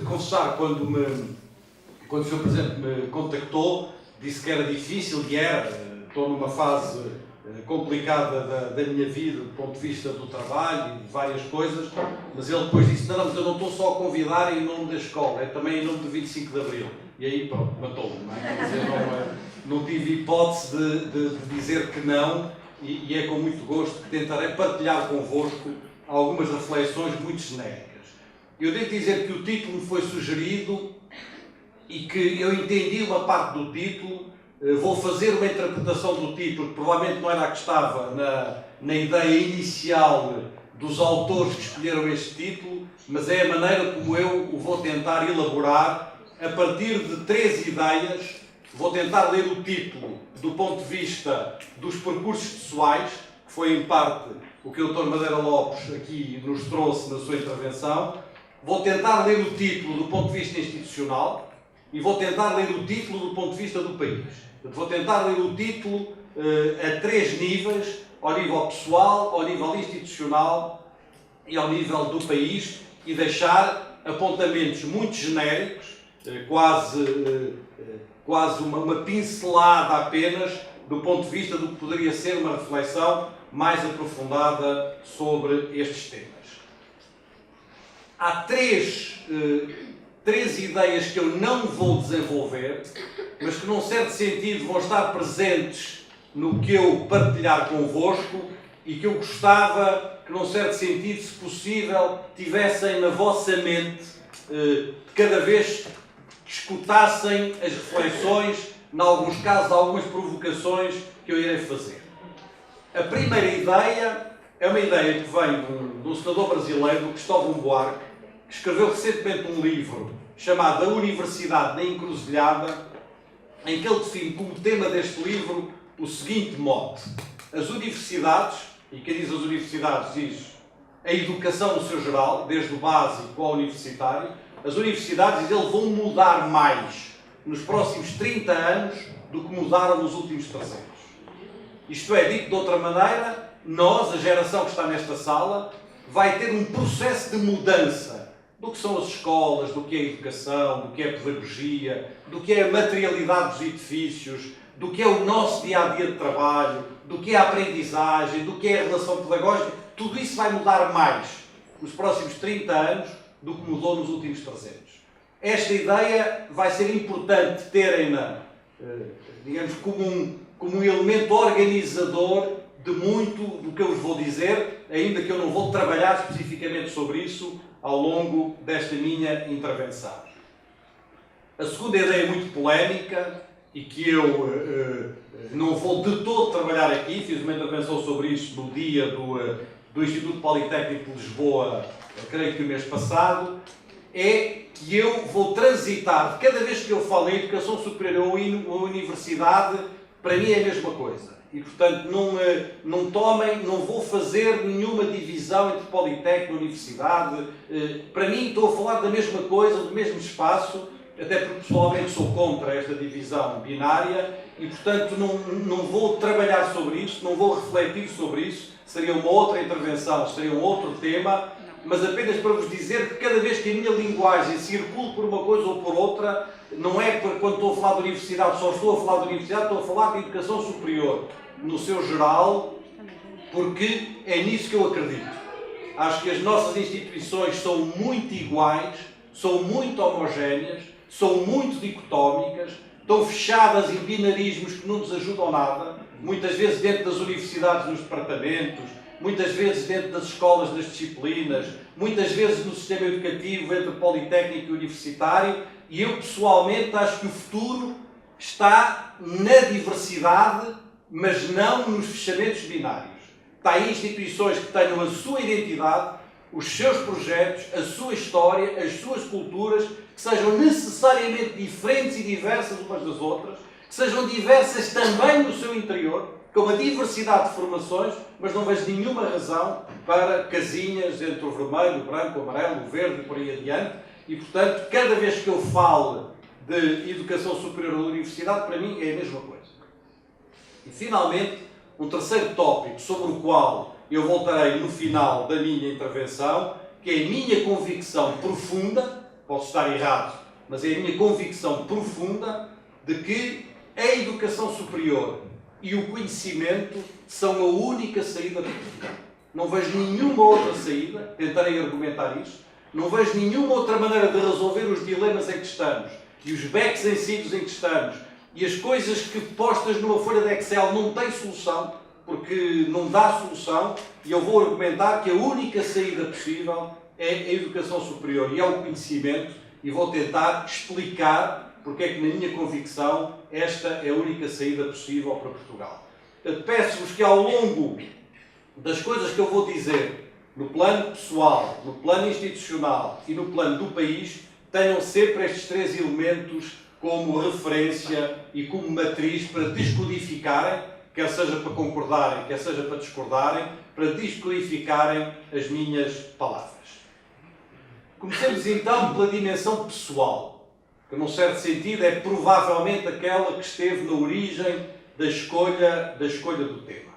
de confessar, quando o Sr. Presidente me contactou, disse que era difícil e era. Estou numa fase complicada da minha vida, do ponto de vista do trabalho e de várias coisas, mas ele depois disse, não, mas eu não estou só a convidar em nome da escola, é também em nome do 25 de Abril. E aí, pronto, matou-me, não é? Quer dizer, não tive hipótese de dizer que não, e é com muito gosto que tentarei partilhar convosco algumas reflexões muito genéricas. Eu devo dizer que o título me foi sugerido e que eu entendi uma parte do título. Vou fazer uma interpretação do título, que provavelmente não era a que estava na ideia inicial dos autores que escolheram este título, mas é a maneira como eu o vou tentar elaborar a partir de 3 ideias. Vou tentar ler o título do ponto de vista dos percursos pessoais, que foi em parte o que o Dr. Madeira Lopes aqui nos trouxe na sua intervenção. Vou tentar ler o título do ponto de vista institucional e vou tentar ler o título do ponto de vista do país. Vou tentar ler o título a 3 níveis, ao nível pessoal, ao nível institucional e ao nível do país, e deixar apontamentos muito genéricos, quase uma pincelada apenas, do ponto de vista do que poderia ser uma reflexão mais aprofundada sobre estes temas. Há três ideias que eu não vou desenvolver, mas que, num certo sentido, vão estar presentes no que eu partilhar convosco e que eu gostava que, num certo sentido, se possível, tivessem na vossa mente cada vez que escutassem as reflexões, em alguns casos, algumas provocações que eu irei fazer. A primeira ideia é uma ideia que vem de um senador brasileiro, do Cristóvão Buarque, que escreveu recentemente um livro chamado A Universidade na Encruzilhada, em que ele define como tema deste livro o seguinte mote: as universidades, e quem diz as universidades diz a educação no seu geral, desde o básico ao universitário, as universidades, diz ele, vão mudar mais nos próximos 30 anos do que mudaram nos últimos 300. Isto é, dito de outra maneira, nós, a geração que está nesta sala, vai ter um processo de mudança do que são as escolas, do que é a educação, do que é a pedagogia, do que é a materialidade dos edifícios, do que é o nosso dia-a-dia de trabalho, do que é a aprendizagem, do que é a relação pedagógica. Tudo isso vai mudar mais nos próximos 30 anos do que mudou nos últimos 300. Esta ideia vai ser importante terem-na, digamos, como um elemento organizador de muito do que eu vos vou dizer, ainda que eu não vou trabalhar especificamente sobre isso ao longo desta minha intervenção. A segunda ideia é muito polémica e que eu não vou de todo trabalhar aqui, fiz uma intervenção sobre isso no dia do Instituto Politécnico de Lisboa, creio que o mês passado, é que eu vou transitar, cada vez que eu falo em educação superior ou universidade, para mim é a mesma coisa. E, portanto, não vou fazer nenhuma divisão entre Politécnico e Universidade. Para mim, estou a falar da mesma coisa, do mesmo espaço, até porque, pessoalmente, sou contra esta divisão binária e, portanto, não vou trabalhar sobre isso, não vou refletir sobre isso. Seria uma outra intervenção, seria um outro tema, mas apenas para vos dizer que cada vez que a minha linguagem circula por uma coisa ou por outra, não é porque quando estou a falar de universidade, só estou a falar de universidade, estou a falar de educação superior no seu geral, porque é nisso que eu acredito. Acho que as nossas instituições são muito iguais, são muito homogéneas, são muito dicotómicas, estão fechadas em binarismos que não nos ajudam nada, muitas vezes dentro das universidades, nos departamentos, muitas vezes dentro das escolas, nas disciplinas, muitas vezes no sistema educativo entre politécnico e universitário, e eu pessoalmente acho que o futuro está na diversidade, mas não nos fechamentos binários. Está em instituições que tenham a sua identidade, os seus projetos, a sua história, as suas culturas, que sejam necessariamente diferentes e diversas umas das outras, que sejam diversas também no seu interior, com uma diversidade de formações, mas não vejo nenhuma razão para casinhas entre o vermelho, o branco, o amarelo, o verde e por aí adiante. E, portanto, cada vez que eu falo de educação superior ou universidade, para mim é a mesma coisa. E, finalmente, um terceiro tópico sobre o qual eu voltarei no final da minha intervenção, que é a minha convicção profunda, posso estar errado, mas é a minha convicção profunda de que a educação superior e o conhecimento são a única saída para Portugal. Não vejo nenhuma outra saída, tentarei argumentar isto, não vejo nenhuma outra maneira de resolver os dilemas em que estamos, e os becos em sítios em que estamos, e as coisas que postas numa folha de Excel não têm solução, porque não dá solução, e eu vou argumentar que a única saída possível é a educação superior e é o conhecimento, e vou tentar explicar porque é que, na minha convicção, esta é a única saída possível para Portugal. Peço-vos que, ao longo das coisas que eu vou dizer, no plano pessoal, no plano institucional e no plano do país, tenham sempre estes três elementos como referência e como matriz para descodificarem, quer seja para concordarem, quer seja para discordarem, para descodificarem as minhas palavras. Comecemos então pela dimensão pessoal, que num certo sentido é provavelmente aquela que esteve na origem da escolha do tema.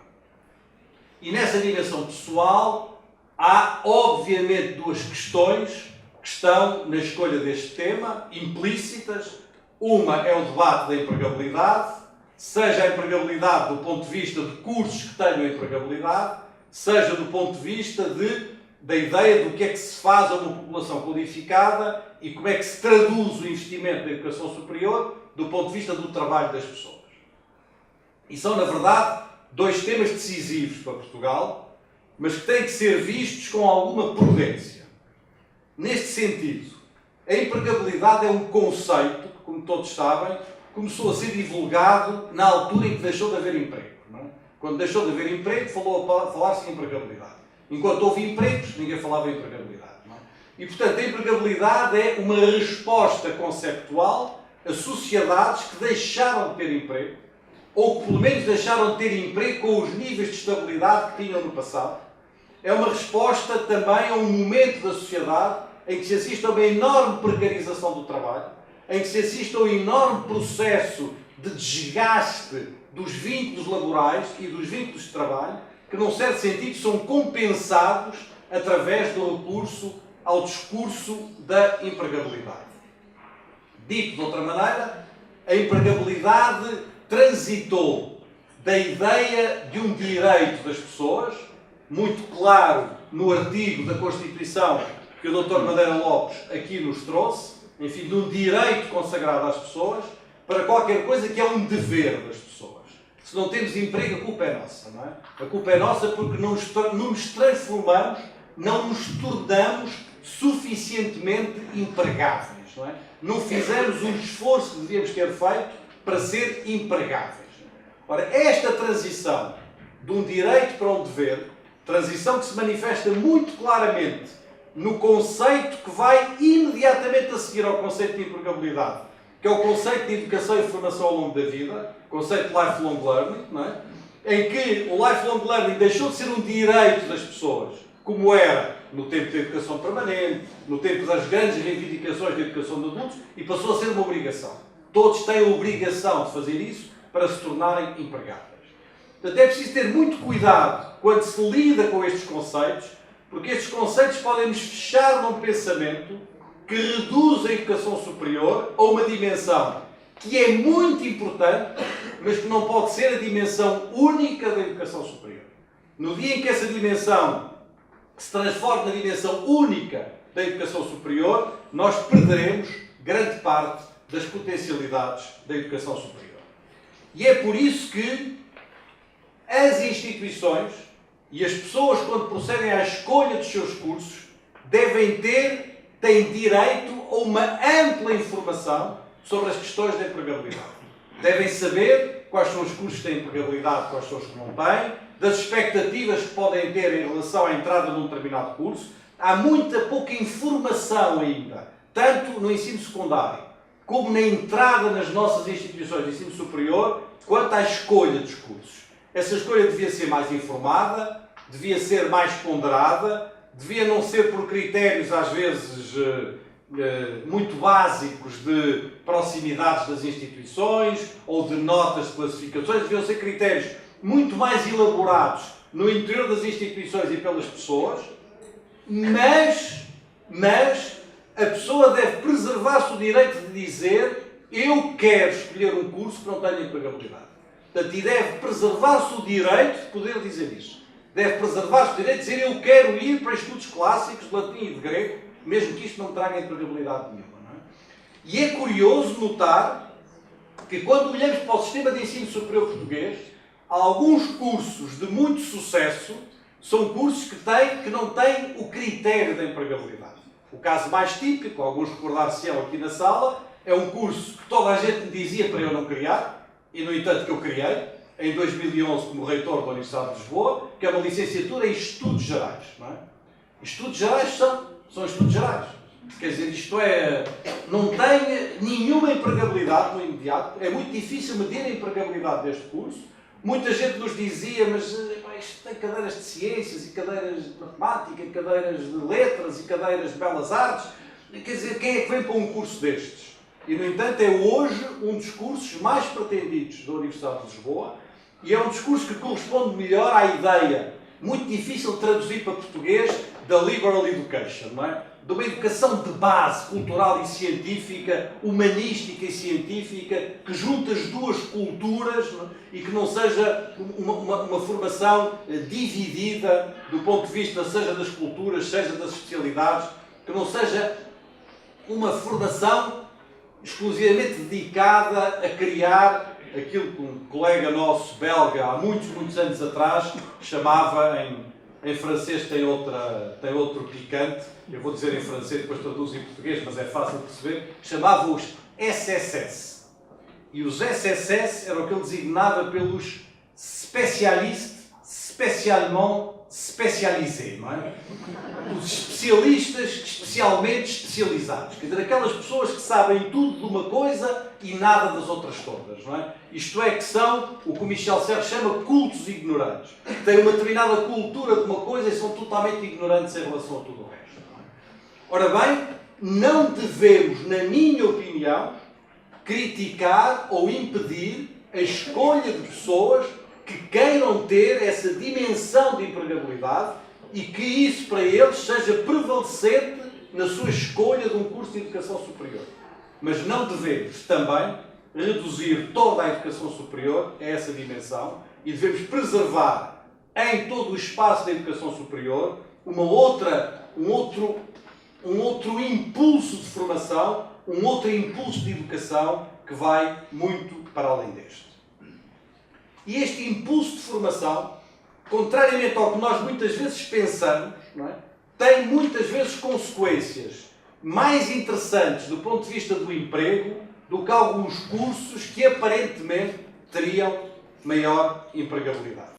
E nessa dimensão pessoal há obviamente duas questões que estão na escolha deste tema, implícitas. Uma é o debate da empregabilidade, seja a empregabilidade do ponto de vista de cursos que tenham empregabilidade, seja do ponto de vista da ideia do que é que se faz a uma população qualificada e como é que se traduz o investimento da educação superior do ponto de vista do trabalho das pessoas. E são, na verdade, dois temas decisivos para Portugal, mas que têm que ser vistos com alguma prudência. Neste sentido, a empregabilidade é um conceito que, como todos sabem, começou a ser divulgado na altura em que deixou de haver emprego. Não é? Quando deixou de haver emprego, falar-se em empregabilidade. Enquanto houve empregos, ninguém falava em empregabilidade. Não é? E, portanto, a empregabilidade é uma resposta conceptual a sociedades que deixaram de ter emprego, ou que pelo menos deixaram de ter emprego com os níveis de estabilidade que tinham no passado. É uma resposta também a um momento da sociedade em que se assiste a uma enorme precarização do trabalho, em que se assiste a um enorme processo de desgaste dos vínculos laborais e dos vínculos de trabalho, que, num certo sentido, são compensados através do recurso ao discurso da empregabilidade. Dito de outra maneira, a empregabilidade transitou da ideia de um direito das pessoas, muito claro no artigo da Constituição que o Dr. Madeira Lopes aqui nos trouxe, enfim, de um direito consagrado às pessoas, para qualquer coisa que é um dever das pessoas. Se não temos emprego, a culpa é nossa, não é? A culpa é nossa porque não nos transformamos, não nos tornamos suficientemente empregáveis, não é? Não fizemos o esforço que devíamos ter feito para ser empregáveis. Ora, esta transição de um direito para um dever, transição que se manifesta muito claramente no conceito que vai imediatamente a seguir ao conceito de empregabilidade, que é o conceito de educação e formação ao longo da vida, o conceito de lifelong learning, não é? Em que o lifelong learning deixou de ser um direito das pessoas, como era no tempo da educação permanente, no tempo das grandes reivindicações da educação de adultos, e passou a ser uma obrigação. Todos têm a obrigação de fazer isso para se tornarem empregáveis. Portanto, é preciso ter muito cuidado quando se lida com estes conceitos, porque estes conceitos podem nos fechar num pensamento que reduz a educação superior a uma dimensão que é muito importante, mas que não pode ser a dimensão única da educação superior. No dia em que essa dimensão se transforma na dimensão única da educação superior, nós perderemos grande parte das potencialidades da educação superior. E é por isso que as instituições e as pessoas, quando procedem à escolha dos seus cursos, têm direito a uma ampla informação sobre as questões da empregabilidade. Devem saber quais são os cursos que têm empregabilidade, quais são os que não têm, das expectativas que podem ter em relação à entrada num determinado curso. Há muita pouca informação ainda, tanto no ensino secundário, como na entrada nas nossas instituições de ensino superior, quanto à escolha dos cursos. Essa escolha devia ser mais informada, devia ser mais ponderada, devia não ser por critérios, às vezes, muito básicos de proximidades das instituições ou de notas de classificações, deviam ser critérios muito mais elaborados no interior das instituições e pelas pessoas, mas a pessoa deve preservar-se o direito de dizer eu quero escolher um curso que não tenha empregabilidade. Portanto, e deve preservar-se o direito de poder dizer isso. Deve preservar-se o direito de dizer eu quero ir para estudos clássicos de latim e de grego, mesmo que isto não traga empregabilidade nenhuma. Não é? E é curioso notar que quando olhamos para o sistema de ensino superior português, alguns cursos de muito sucesso são cursos que não têm o critério da empregabilidade. O caso mais típico, alguns recordar-se-ão aqui na sala, é um curso que toda a gente me dizia para eu não criar, e no entanto que eu criei, em 2011 como reitor da Universidade de Lisboa, que é uma licenciatura em Estudos Gerais. Não é? Estudos Gerais são Estudos Gerais. Quer dizer, isto é, não tem nenhuma empregabilidade no imediato, é muito difícil medir a empregabilidade deste curso. Muita gente nos dizia, mas isto tem cadeiras de ciências, e cadeiras de matemática, e cadeiras de letras, e cadeiras de belas artes. Quer dizer, quem é que vem para um curso destes? E, no entanto, é hoje um dos cursos mais pretendidos da Universidade de Lisboa, e é um discurso que corresponde melhor à ideia, muito difícil de traduzir para português, da liberal education, não é? De uma educação de base cultural e científica, humanística e científica, que junta as duas culturas, não é? E que não seja uma formação dividida do ponto de vista, seja das culturas, seja das especialidades, que não seja uma formação exclusivamente dedicada a criar aquilo que um colega nosso belga, há muitos anos atrás, chamava, em francês tem outro picante, eu vou dizer em francês, depois traduzo em português, mas é fácil de perceber, chamava-os SSS. E os SSS eram o que ele designava pelos spécialistes, spécialement spécialisés, não é? Os especialistas especialmente especializados. Quer dizer, aquelas pessoas que sabem tudo de uma coisa e nada das outras todas, não é? Isto é, que são o que o Michel Serres chama cultos ignorantes. Têm uma determinada cultura de uma coisa e são totalmente ignorantes em relação a tudo o resto. Não é? Ora bem, não devemos, na minha opinião, criticar ou impedir a escolha de pessoas que queiram ter essa dimensão de empregabilidade e que isso para eles seja prevalecente na sua escolha de um curso de educação superior. Mas não devemos também reduzir toda a educação superior a essa dimensão e devemos preservar em todo o espaço da educação superior um outro impulso de formação, um outro impulso de educação que vai muito para além deste. E este impulso de formação, contrariamente ao que nós muitas vezes pensamos, não é? Tem muitas vezes consequências mais interessantes do ponto de vista do emprego do que alguns cursos que aparentemente teriam maior empregabilidade.